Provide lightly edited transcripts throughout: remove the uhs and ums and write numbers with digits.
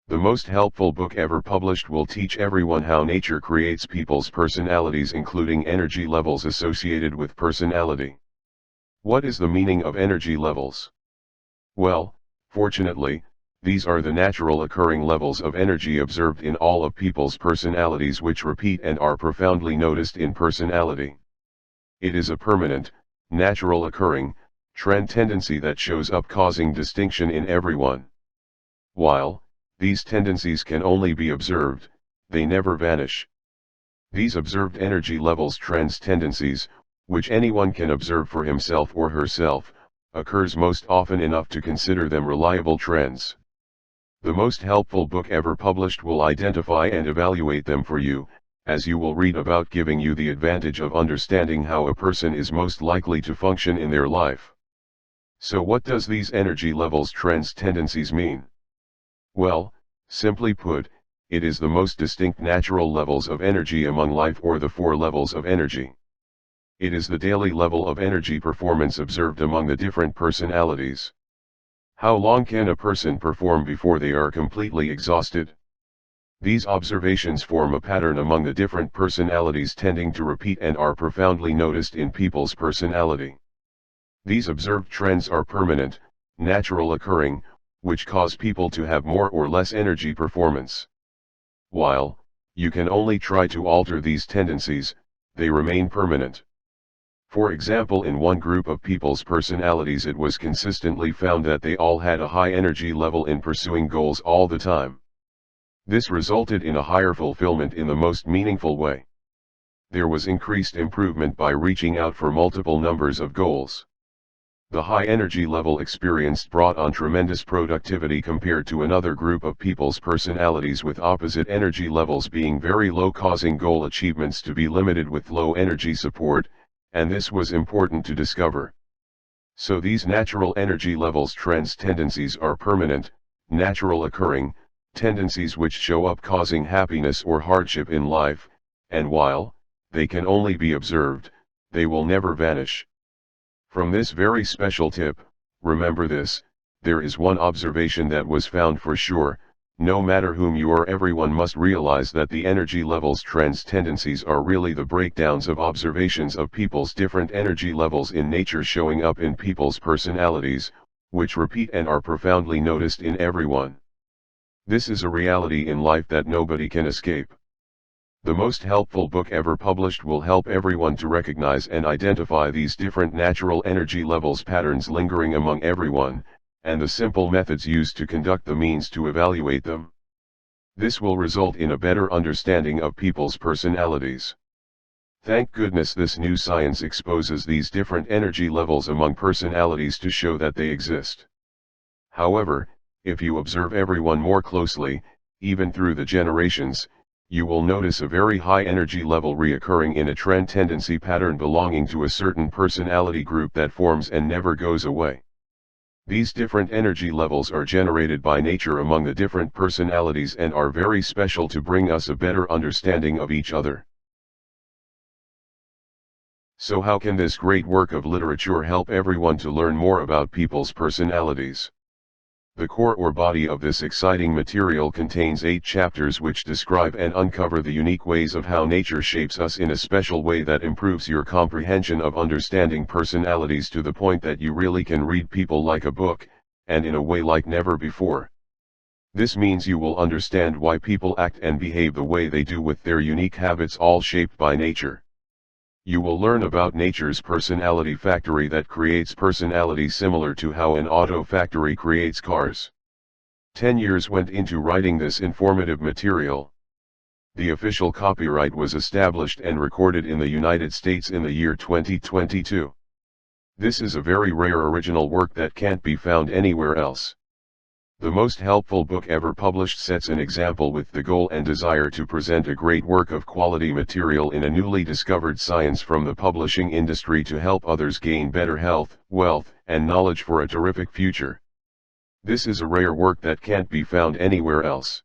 The most helpful book ever published will teach everyone how nature creates people's personalities, including energy levels associated with personality. What is the meaning of energy levels? Well, fortunately, these are the natural occurring levels of energy observed in all of people's personalities, which repeat and are profoundly noticed in personality. It is a permanent, natural occurring, trend tendency that shows up, causing distinction in everyone. While these tendencies can only be observed, they never vanish. These observed energy levels, trends, tendencies, which anyone can observe for himself or herself, occurs most often enough to consider them reliable trends. The most helpful book ever published will identify and evaluate them for you, as you will read about, giving you the advantage of understanding how a person is most likely to function in their life. So what does these energy levels, trends, tendencies mean? Well, simply put, it is the most distinct natural levels of energy among life, or the 4 levels of energy. It is the daily level of energy performance observed among the different personalities. How long can a person perform before they are completely exhausted? These observations form a pattern among the different personalities, tending to repeat and are profoundly noticed in people's personality. These observed trends are permanent, natural occurring, which cause people to have more or less energy performance. While you can only try to alter these tendencies, they remain permanent. For example, in one group of people's personalities, it was consistently found that they all had a high energy level in pursuing goals all the time. This resulted in a higher fulfillment in the most meaningful way. There was increased improvement by reaching out for multiple numbers of goals. The high energy level experienced brought on tremendous productivity compared to another group of people's personalities with opposite energy levels being very low, causing goal achievements to be limited with low energy support, and this was important to discover. So these natural energy levels, trends, tendencies are permanent, natural occurring, tendencies which show up causing happiness or hardship in life, and while they can only be observed, they will never vanish. From this very special tip, remember this: there is one observation that was found for sure: no matter whom you are, everyone must realize that the energy levels, trends, tendencies are really the breakdowns of observations of people's different energy levels in nature showing up in people's personalities, which repeat and are profoundly noticed in everyone. This is a reality in life that nobody can escape. The most helpful book ever published will help everyone to recognize and identify these different natural energy levels, patterns lingering among everyone, and the simple methods used to conduct the means to evaluate them. This will result in a better understanding of people's personalities. Thank goodness this new science exposes these different energy levels among personalities to show that they exist. However, if you observe everyone more closely, even through the generations, you will notice a very high energy level reoccurring in a trend tendency pattern belonging to a certain personality group that forms and never goes away. These different energy levels are generated by nature among the different personalities and are very special to bring us a better understanding of each other. So how can this great work of literature help everyone to learn more about people's personalities? The core or body of this exciting material contains 8 chapters which describe and uncover the unique ways of how nature shapes us in a special way that improves your comprehension of understanding personalities to the point that you really can read people like a book, and in a way like never before. This means you will understand why people act and behave the way they do with their unique habits, all shaped by nature. You will learn about nature's personality factory that creates personality similar to how an auto factory creates cars. 10 years went into writing this informative material. The official copyright was established and recorded in the United States in the year 2022. This is a very rare original work that can't be found anywhere else. The most helpful book ever published sets an example with the goal and desire to present a great work of quality material in a newly discovered science from the publishing industry to help others gain better health, wealth, and knowledge for a terrific future. This is a rare work that can't be found anywhere else.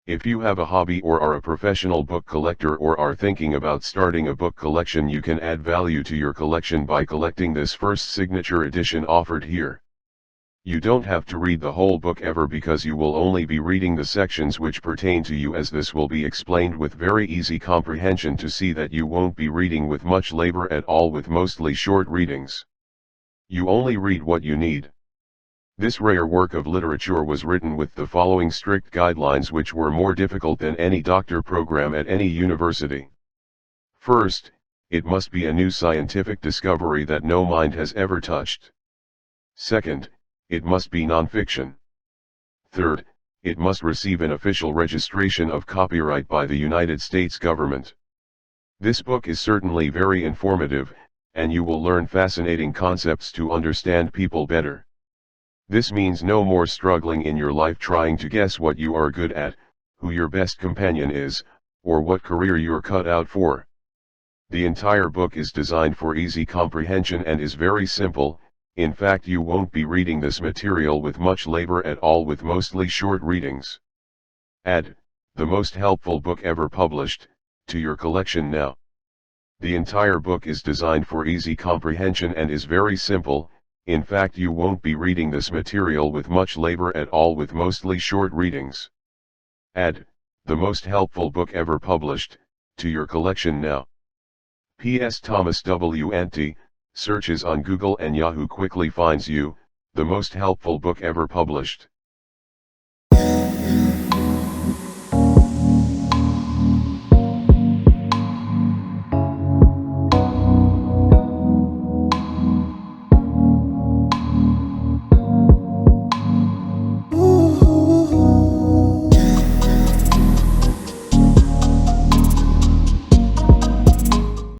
If you have a hobby or are a professional book collector or are thinking about starting a book collection, you can add value to your collection by collecting this first signature edition offered here. You don't have to read the whole book ever because you will only be reading the sections which pertain to you, as this will be explained with very easy comprehension to see that you won't be reading with much labor at all with mostly short readings. You only read what you need. This rare work of literature was written with the following strict guidelines which were more difficult than any doctor program at any university. First, it must be a new scientific discovery that no mind has ever touched. Second, it must be non-fiction. Third, it must receive an official registration of copyright by the United States government. This book is certainly very informative, and you will learn fascinating concepts to understand people better. This means no more struggling in your life trying to guess what you are good at, who your best companion is, or what career you're cut out for. The entire book is designed for easy comprehension and is very simple. In fact, you won't be reading this material with much labor at all with mostly short readings. Add the most helpful book ever published to your collection now. The entire book is designed for easy comprehension and is very simple. In fact, you won't be reading this material with much labor at all with mostly short readings. Add the most helpful book ever published to your collection now. P.S. Thomas W. Anti searches on Google and Yahoo quickly finds you, the most helpful book ever published.